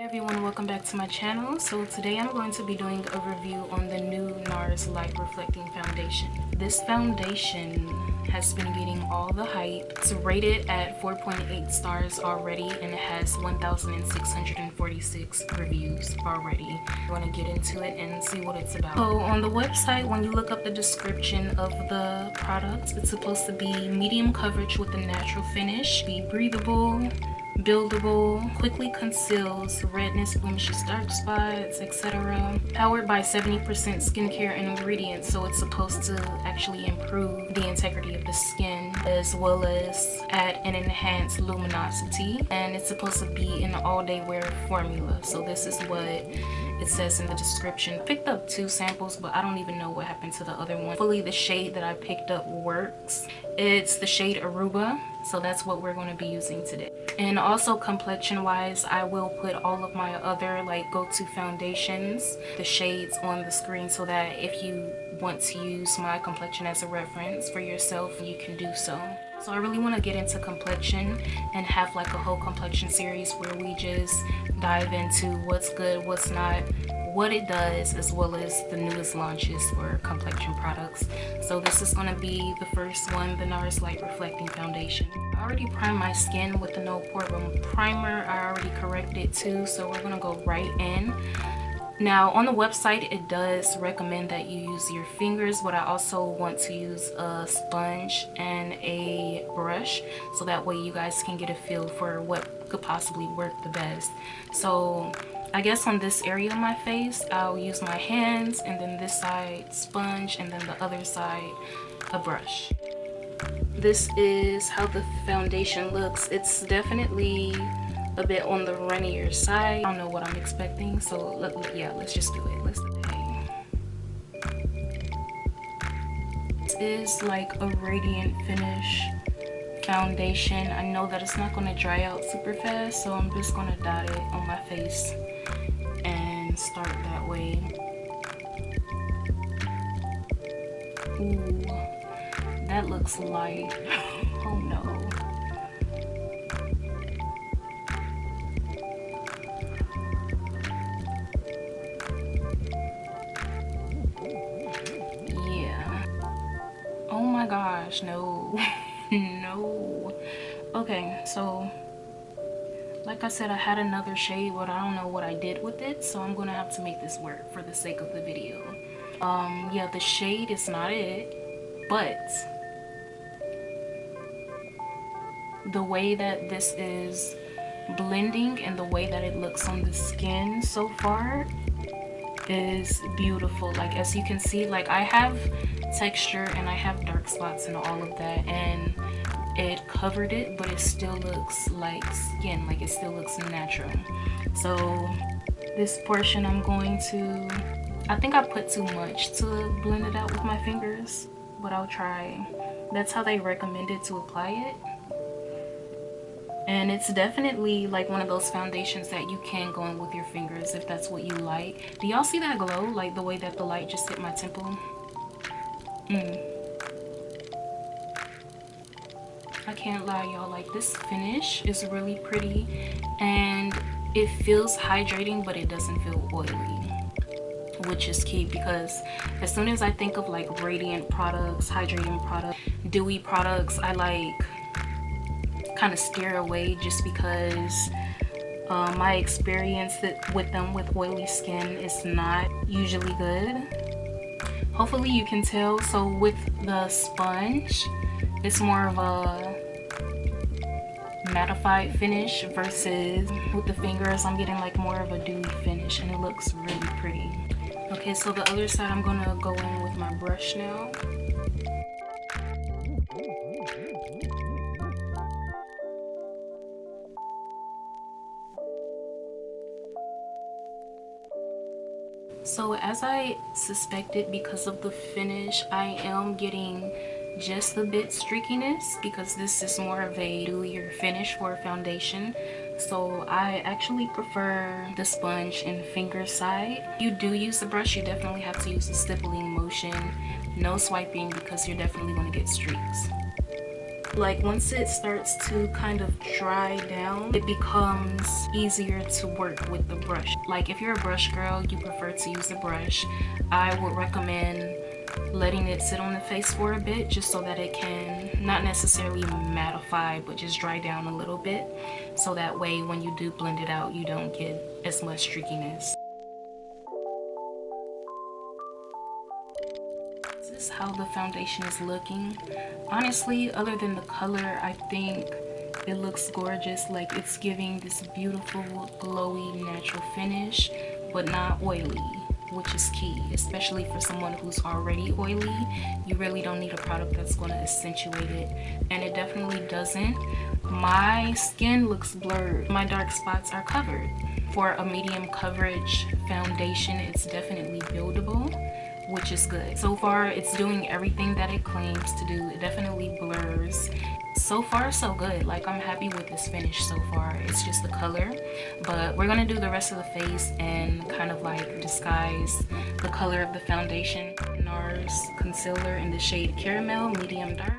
Hey everyone, welcome back to my channel. So today I'm going to be doing a review on the new Nars Light Reflecting Foundation. This foundation has been getting all the hype. It's rated at 4.8 stars already and it has 1,646 reviews already. I'm going to get into it and see what it's about. So on the website, when you look up the description of the product, it's supposed to be medium coverage with a natural finish, be breathable, buildable, quickly conceals redness, blemishes, dark spots, etc. Powered by 70% skincare ingredients, so it's supposed to actually improve the integrity of the skin as well as add an enhanced luminosity, and it's supposed to be an all-day wear formula. So this is what it says in the description. I picked up 2 samples, but I don't even know what happened to the other one. Hopefully the shade that I picked up works. It's the shade Aruba, so that's what we're going to be using today. And also complexion wise, I will put all of my other go-to foundations, the shades on the screen, so that if you want to use my complexion as a reference for yourself, you can do so. So I really want to get into complexion and have like a whole complexion series where we just dive into what's good, what's not, what it does, as well as the newest launches for complexion products. So this is going to be the first one, the Nars Light Reflecting Foundation. I already primed my skin with the No Pore primer. I already corrected too, so we're going to go right in. Now on the website it does recommend that you use your fingers, but I also want to use a sponge and a brush so that way you guys can get a feel for what could possibly work the best. So I guess on this area of my face I'll use my hands, and then this side sponge, and then the other side a brush. This is how the foundation looks. It's definitely a bit on the runnier side. I don't know what I'm expecting, so yeah, let's just do it. Let's do it. This is like a radiant finish foundation. I know that it's not going to dry out super fast, so I'm just going to dot it on my face and start that way. Ooh, that looks light. Oh no. Oh my gosh, no. No. Okay, so like I said, I had another shade, but I don't know what I did with it, so I'm gonna have to make this work for the sake of the video. Yeah, the shade is not it, but the way that this is blending and the way that it looks on the skin so far is beautiful. Like, as you can see, like I have texture and I have dark spots and all of that, and it covered it, but it still looks like skin, like it still looks natural. So this portion I'm going to, I think I put too much to blend it out with my fingers, but I'll try. That's how they recommended to apply it. And it's definitely like one of those foundations that you can go in with your fingers if that's what you like. Do y'all see that glow? Like the way that the light just hit my temple? I can't lie, y'all, like this finish is really pretty and it feels hydrating, but it doesn't feel oily, which is key, because as soon as I think of like radiant products, hydrating products, dewy products, I like kind of steer away, just because my experience with them with oily skin is not usually good. Hopefully you can tell. So with the sponge, it's more of a mattified finish, versus with the fingers I'm getting like more of a dewy finish, and it looks really pretty. Okay, so the other side I'm gonna go in with my brush now. So as I suspected, because of the finish, I am getting just a bit streakiness, because this is more of a dewier finish for a foundation. So I actually prefer the sponge and finger side. If you do use the brush, you definitely have to use a stippling motion, no swiping, because you're definitely going to get streaks. Like once it starts to kind of dry down, it becomes easier to work with the brush. Like if you're a brush girl, you prefer to use a brush, I would recommend letting it sit on the face for a bit, just so that it can not necessarily mattify, but just dry down a little bit, so that way when you do blend it out, you don't get as much streakiness. This is how the foundation is looking. Honestly, other than the color, I think it looks gorgeous. Like it's giving this beautiful glowy natural finish, but not oily, which is key, especially for someone who's already oily. You really don't need a product that's going to accentuate it, and it definitely doesn't. My skin looks blurred. My dark spots are covered. For a medium coverage foundation, it's definitely buildable, which is good. So far, it's doing everything that it claims to do. It definitely blurs. So far, so good. Like, I'm happy with this finish so far. It's just the color, but we're gonna do the rest of the face and kind of like disguise the color of the foundation. Nars concealer in the shade Caramel, medium dark.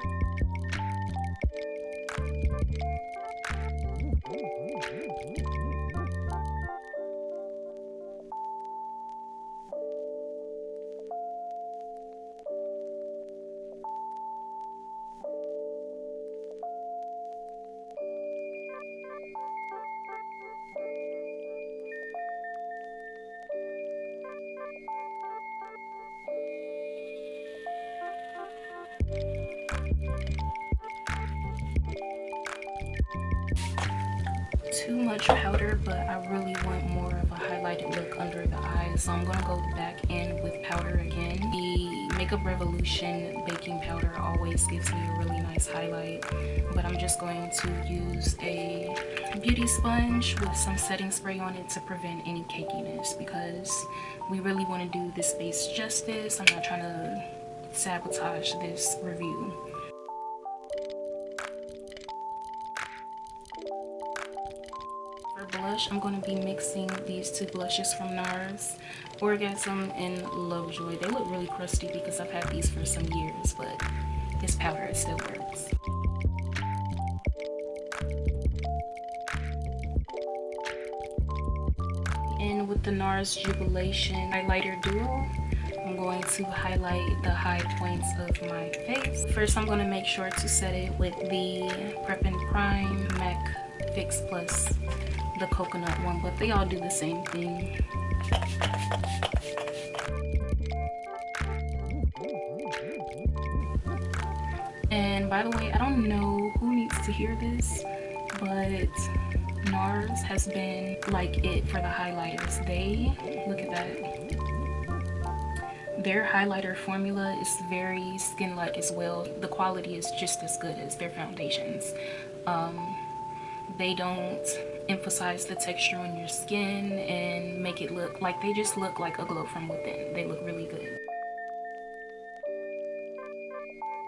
Too much powder, but I really want more of a highlighted look under the eyes, so I'm gonna go back in with powder again. The Makeup Revolution baking powder always gives me a really nice highlight, but I'm just going to use a beauty sponge with some setting spray on it to prevent any cakiness, because we really want to do this face justice. I'm not trying to sabotage this review. For blush, I'm going to be mixing these two blushes from Nars, Orgasm and Lovejoy. They look really crusty because I've had these for some years, but it's powder, it still works. And with the Nars Jubilation Highlighter Duo, I'm going to highlight the high points of my face. First, I'm going to make sure to set it with the Prep and Prime MAC Fix Plus, the coconut one, but they all do the same thing. And by the way, I don't know who needs to hear this, but Nars has been like it for the highlighters. They, look at that. Their highlighter formula is very skin-like as well. The quality is just as good as their foundations. They don't emphasize the texture on your skin and make it look like, they just look like a glow from within. They look really good.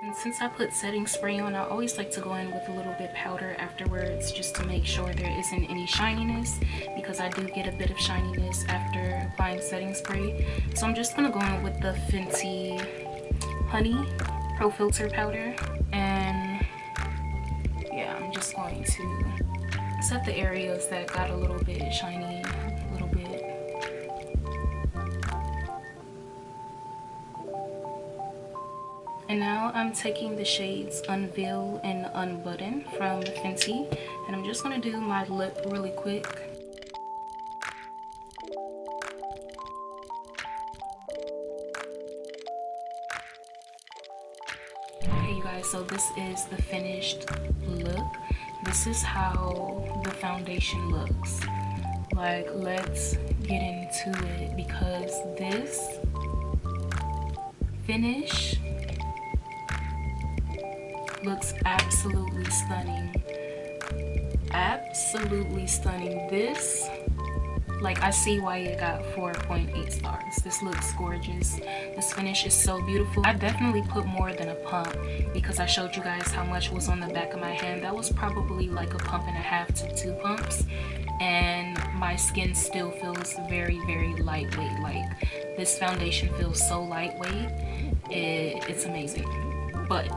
And since I put setting spray on, I always like to go in with a little bit powder afterwards, just to make sure there isn't any shininess, because I do get a bit of shininess after applying setting spray. So I'm just gonna go in with the Fenty Honey Pro Filter powder, and yeah, I'm just going to set the areas that got a little bit shiny, a little bit. And now I'm taking the shades Unveil and Unbutton from Fenty, and I'm just going to do my lip really quick. Okay, you guys, so this is the finished look. This is how the foundation looks. Like, let's get into it, because this finish looks absolutely stunning. Absolutely stunning. This, like, I see why it got 4.8 stars. This looks gorgeous. This finish is so beautiful. I definitely put more than a pump, because I showed you guys how much was on the back of my hand. That was probably like a pump and a half to 2 pumps, and my skin still feels very, very lightweight. Like, this foundation feels so lightweight. It's amazing. But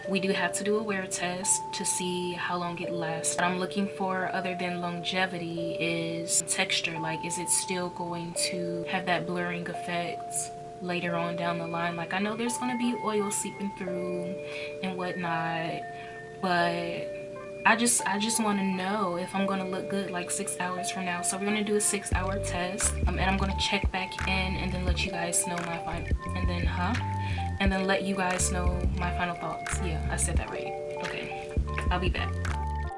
We do have to do a wear test to see how long it lasts. What I'm looking for other than longevity is texture. Like, is it still going to have that blurring effect later on down the line? Like, I know there's going to be oil seeping through and whatnot, but I just want to know if I'm going to look good like 6 hours from now. So we're going to do a 6-hour test, and I'm going to check back in and then let you guys know my final, and then let you guys know my final thoughts. Yeah, I said that right. Okay, I'll be back.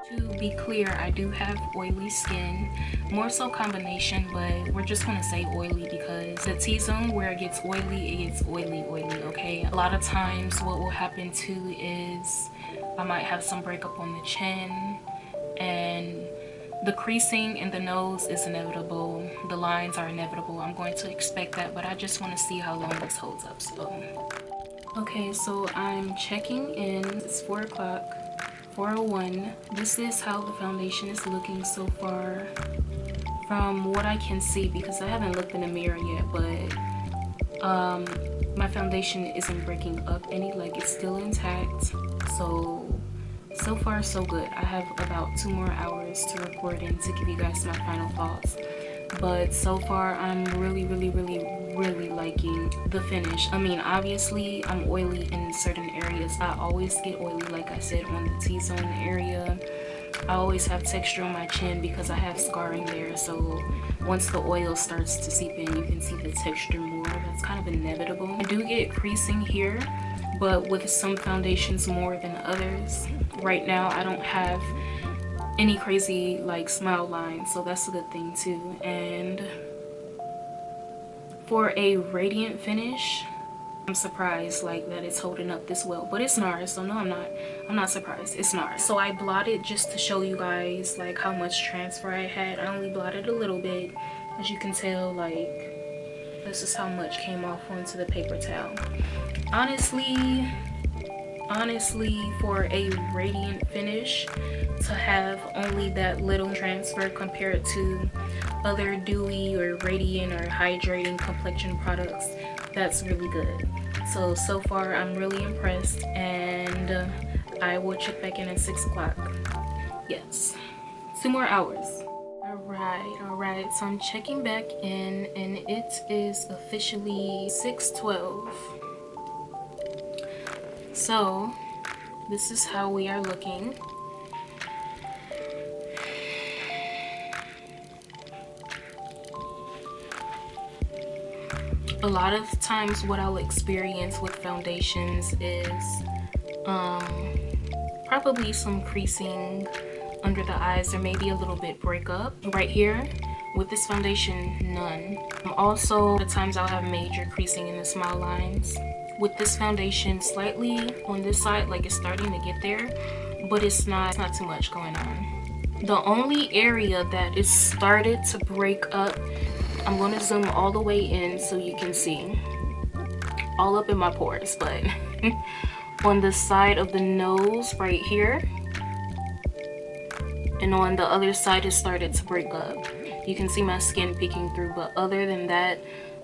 To be clear, I do have oily skin, more so combination, but we're just gonna say oily because the T-zone where it gets oily, okay? A lot of times what will happen too is I might have some breakup on the chin, and the creasing in the nose is inevitable. The lines are inevitable. I'm going to expect that, but I just want to see how long this holds up. So, okay, so I'm checking in. It's 4 o'clock, 4:01. This is how the foundation is looking so far from what I can see, because I haven't looked in the mirror yet, but my foundation isn't breaking up any, like it's still intact. So far so good. I have about 2 more hours to record and to give you guys my final thoughts, but so far I'm really liking the finish. I mean, obviously I'm oily in certain areas. I always get oily, like I said, on the T-zone area. I always have texture on my chin because I have scarring there, so once the oil starts to seep in, you can see the texture more. That's kind of inevitable. I do get creasing here, but with some foundations more than others. Right now I don't have any crazy like smile lines, so that's a good thing too. And for a radiant finish, I'm surprised like that it's holding up this well, but it's Nars, so no, I'm not surprised. It's Nars. So I blotted just to show you guys like how much transfer I had. I only blotted a little bit. As you can tell, like this is how much came off onto the paper towel. Honestly, for a radiant finish, to have only that little transfer compared to other dewy or radiant or hydrating complexion products, that's really good. So far I'm really impressed, and I will check back in at 6 o'clock. Yes, 2 more hours. Alright, so I'm checking back in and it is officially 6:12. So this is how we are looking. A lot of times what I'll experience with foundations is probably some creasing under the eyes, or maybe a little bit breakup. Right here with this foundation, none. Also, at times I'll have major creasing in the smile lines. With this foundation, slightly on this side, like it's starting to get there, but it's not too much going on. The only area that is started to break up, I'm going to zoom all the way in so you can see, all up in my pores, but on the side of the nose right here, and on the other side it started to break up. You can see my skin peeking through, but other than that,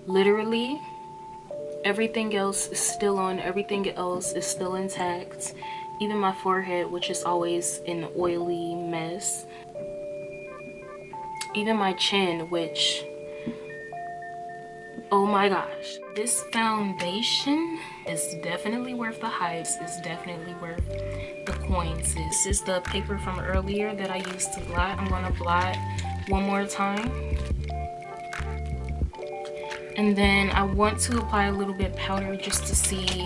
literally everything else is still on, everything else is still intact. Even my forehead, which is always an oily mess. Even my chin, which, oh my gosh. This foundation is definitely worth the hype. It's definitely worth the coins. This is the paper from earlier that I used to blot. I'm gonna blot one more time. And then I want to apply a little bit powder just to see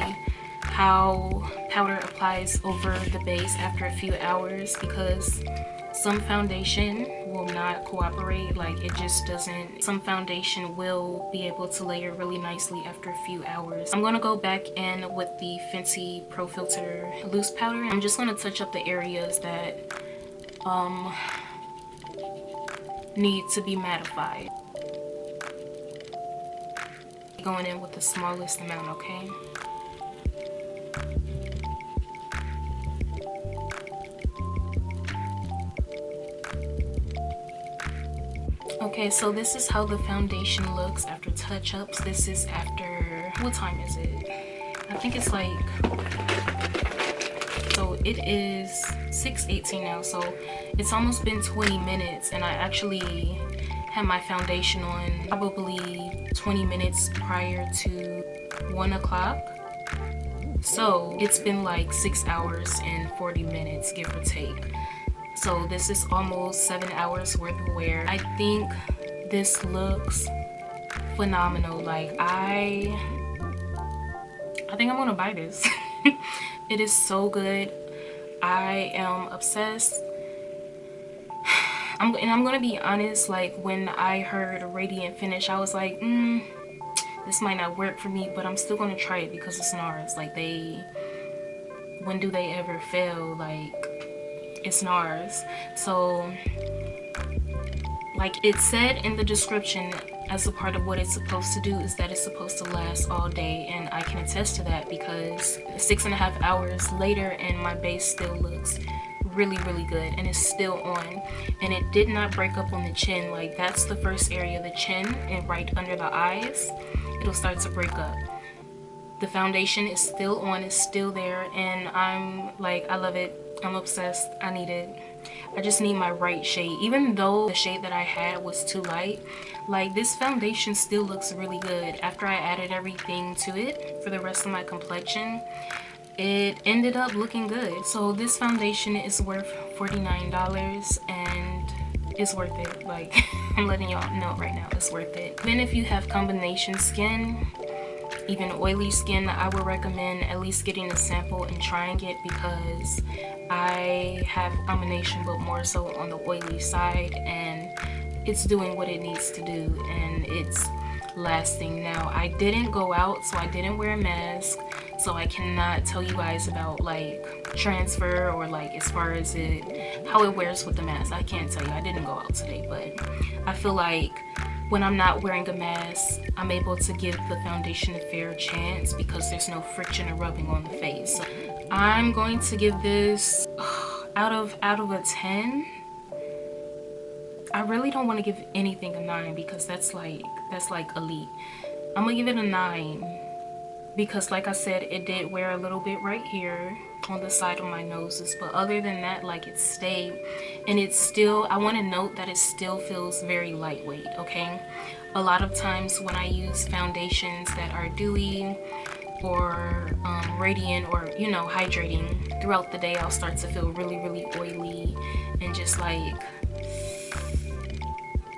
how powder applies over the base after a few hours, because some foundation will not cooperate, like it just doesn't. Some foundation will be able to layer really nicely after a few hours. I'm gonna go back in with the Fenty Pro Filter loose powder. I'm just gonna touch up the areas that need to be mattified. Going in with the smallest amount, okay? Okay, so this is how the foundation looks after touch-ups. This is after, what time is it? I think it's like So it is 6:18 now, so it's almost been 20 minutes, and I actually had my foundation on probably 20 minutes prior to 1 o'clock. So it's been like 6 hours and 40 minutes, give or take. So this is almost 7 hours worth of wear. I think this looks phenomenal. Like I think I'm gonna buy this. It is so good. I am obsessed. I'm gonna be honest, like when I heard Radiant Finish, I was like, this might not work for me, but I'm still gonna try it because it's Nars. Like when do they ever fail? Like, it's Nars. So like it said in the description, as a part of what it's supposed to do is that it's supposed to last all day, and I can attest to that because 6.5 hours later and my base still looks really good, and it's still on, and it did not break up on the chin. Like that's the first area, the chin and right under the eyes, it'll start to break up. The foundation is still on, it's still there, and I'm like, I love it. I'm obsessed. I need it. I just need my right shade. Even though the shade that I had was too light, like this foundation still looks really good. After I added everything to it for the rest of my complexion, it ended up looking good. So this foundation is worth $49, and it's worth it. Like I'm letting y'all know right now, it's worth it. Even if you have combination skin, even oily skin, I would recommend at least getting a sample and trying it, because I have combination but more so on the oily side, and it's doing what it needs to do, and it's lasting. Now I didn't go out, so I didn't wear a mask, so I cannot tell you guys about like transfer or like as far as how it wears with the mask. I can't tell you. I didn't go out today, but I feel like when I'm not wearing a mask, I'm able to give the foundation a fair chance because there's no friction or rubbing on the face. So I'm going to give this out of a 10. I really don't want to give anything a 9 because that's like elite. I'm gonna give it a 9 because, like I said, it did wear a little bit right here on the side of my noses, but other than that, like it stayed, and it's still, I want to note that it still feels very lightweight. Okay, a lot of times when I use foundations that are dewy or radiant or, you know, hydrating throughout the day, I'll start to feel really oily and just like,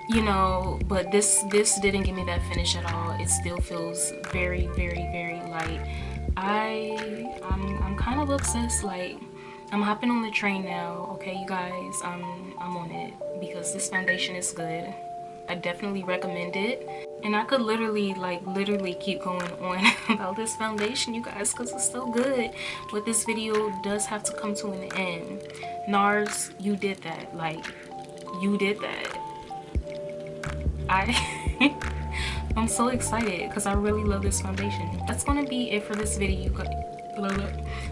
you know, but this didn't give me that finish at all. It still feels very light. I'm kind of obsessed. Like I'm hopping on the train now. Okay, you guys, I'm on it because this foundation is good. I definitely recommend it, and I could literally keep going on about this foundation, you guys, because it's so good. But this video does have to come to an end. Nars, you did that. Like you did that. I'm so excited because I really love this foundation. That's gonna be it for this video.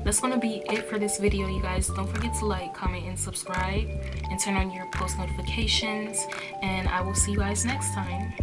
That's gonna be it for this video, you guys. Don't forget to like, comment, and subscribe, and turn on your post notifications, and I will see you guys next time.